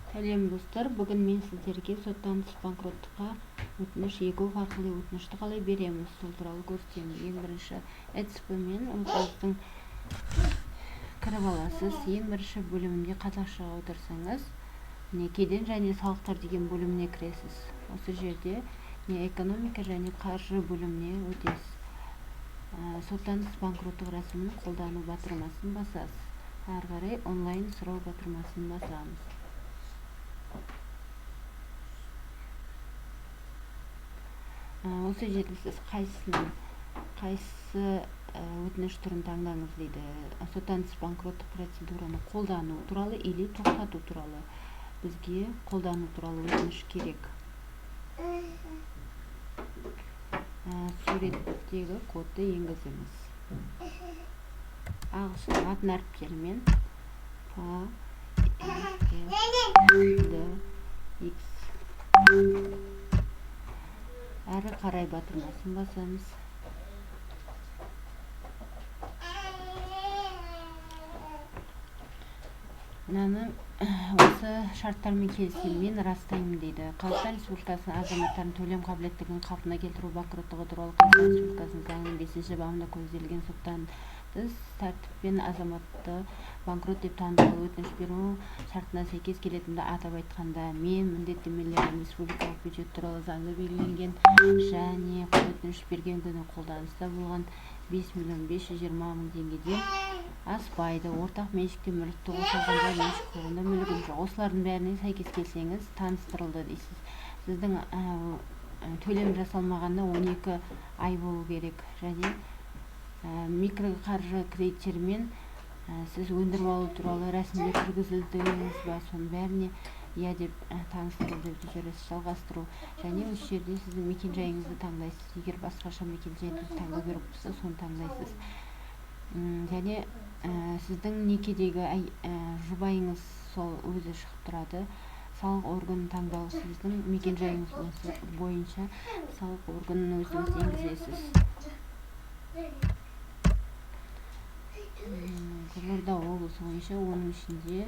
Сәлем достар, бүгін мен сіздерге соттан тыс банкроттыққа өтініш егу арқылы өтінішті қалай береміз, сол туралы көрсетемін. Ең бірінші ЭЦП мен өзіңіздің кіріп аласыз. Ең бірінші бөлімінде қазақшаға аударсаңыз, кеден және салықтар деген бөліміне кіресіз. Осы жерде экономика және қаржы бөліміне өтесіз. Соттан тыс банкроттық рәсімін қолдану батырмасын басасыз. Ары қарай онлайн сұрау батырмасын басамыз. Осы жерде сіз қайсы өтініш түрін таңдаңыз дейді. Соттан тыс банкроттық процедураны қолдану туралы или тоқтату туралы. Бізге қолдану туралы өтініш керек. Суреттегі кодты енгізіңіз. Ағылшын латын әріптерімен X. Әрі қарай батырмасын басамыз. Мынаны осы шарттармен келісемін, растаймын дейді. Қазақстан Республикасының азаматтарын төлем қабілеттілігін қалпына келтіру банкроттығы туралы Қазақстан Республикасының заңының 5-ші бабында көзделген соттан тыс тәртіппен азаматты банкрот деп тануға өтініш беру шартына сәйкес келетінді атап айтқанда, мен міндеттемелерін республикалық бюджет туралы заңда белгіленген және өтініш берген күні қолданыста болған 5.520.000 теңгеден аспайды. Ортақ меншікте мүлікті қосылғанда меншік құқығында мүлігім жоқ. Осылардың бәріне сәйкес келсеңіз, таныстырылды дейсіз. Сіздің төлем жасалмағанда 12 ай болу керек. Және микроқаржы кредиттермен сіз өндіріп алу туралы рәсімдер жүргізілдіңіз ба, соның бәріне иә деп таныстырылды деп жүресіз. Жалғастыру. Және осы жерде сіздің мекен-жайыңызды таңдайсыз. Егер басқаша мекен-жайды таңдау керек болса, соны таңдайсыз. Және сіздің некедегі жұбайыңыз сол өзі шығып тұрады. Салық органын таңдау сіздің мекен-жайыңыз бойынша салық органын өзіңіз енгізесіз. Қызылорда облысы бойынша оның ішінде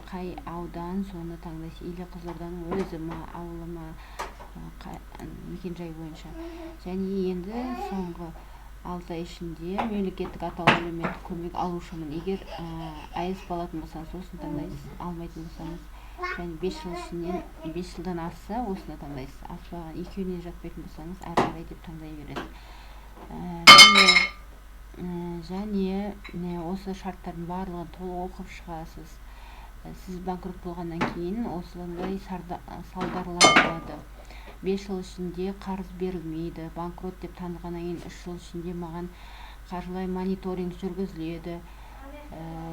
қай аудан соны таңдайсыз. Или Қызылорданың өзі ма, ауылы ма, мекен-жай бойынша. Және енді соңғы 6 ай ішінде мемлекеттік атаулы әлеуметтік көмек алушымын. Егер АС алатын болсаңыз, осыны таңдайсыз. Алмайтын болсаңыз, және 5 жылдан асса, осыны таңдайсыз. Аспаған, екеуіне жатпайтын болсаңыз, әрі қарай деп таңдай бересіз. Және осы шарттардың барлығын толық оқып шығасыз. Сіз банкрот болғаннан кейін осылай салдарлар болады. 5 жыл ішінде қарыз берілмейді. Банкрот деп танылғаннан кейін 3 жыл ішінде маған қаржылай мониторинг жүргізіледі.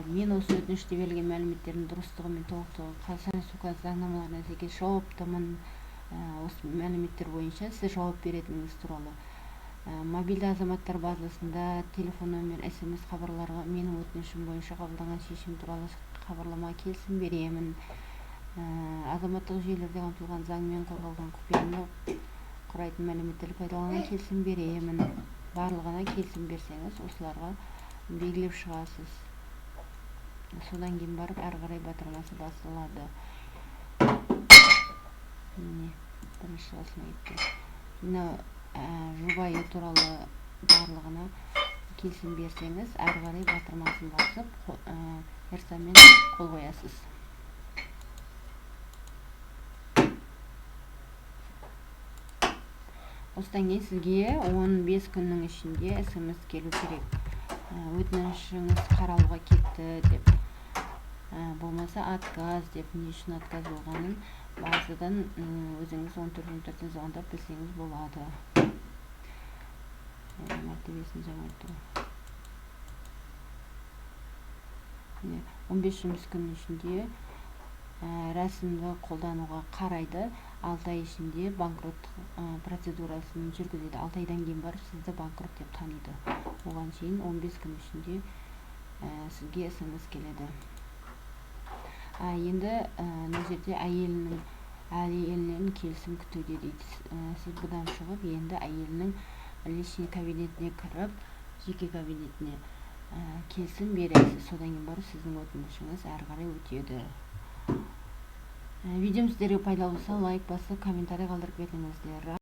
Мен осы өтініште берілген мәліметтердің дұрыстығы мен толықтығы Қазақстан Республикасы заңнамаларына сәйкес жауаптымын. Осы мәліметтер бойынша сіз жауап беретініңіз туралы. Мобильді азаматтар базасында телефон номер, SMS хабарларға менің өтінішім бойынша қабылданған шешім туралы хабарлама келісім беремін. Азаматтық жүйелерде қамтылған заңмен қорғалған құпиялылық құрайтын мәліметтерді пайдалануға келісім беремін. Барлығына келісім берсеңіз, осыларға белгілеп шығасыз. Содан кейін барып әрі қарай батырмасы басылады. Бірінші осыны етті. Жұбайы туралы барлығына келісім берсеңіз, әрі қарай батырмасын басып, ерсамен қол қоясыз. Осыдан кейін сізге 15 күннің ішінде SMS келу керек. Өтінішіңіз қаралуға кетті деп. Болмаса отказ деп, не үшін отказ болғанын базадан өзіңіз 14-14 звондап білсеңіз болады. Мәртебесін жаңарту. 15 жұмыс күннің ішінде рәсімді қолдануға қарайды. 6 ай ішінде банкроттық процедурасын жүргізеді. 6 айдан кейін барып сізді банкрот деп таниды. Оған шейін 15 күн ішінде сізге SMS келеді. Енді мына жерде әйелінен келісім күтуде дейді. Сіз бұдан шығып, енді әйелінің личный кабинетіне кіріп, жеке кабинетіне келісім бересіз. Содан кейін барып сіздің өтінішіңіз әрі қарай өтеді. видеом сіздерге пайдалы болса лайк басып комментарий қалдырып кетіңіздер.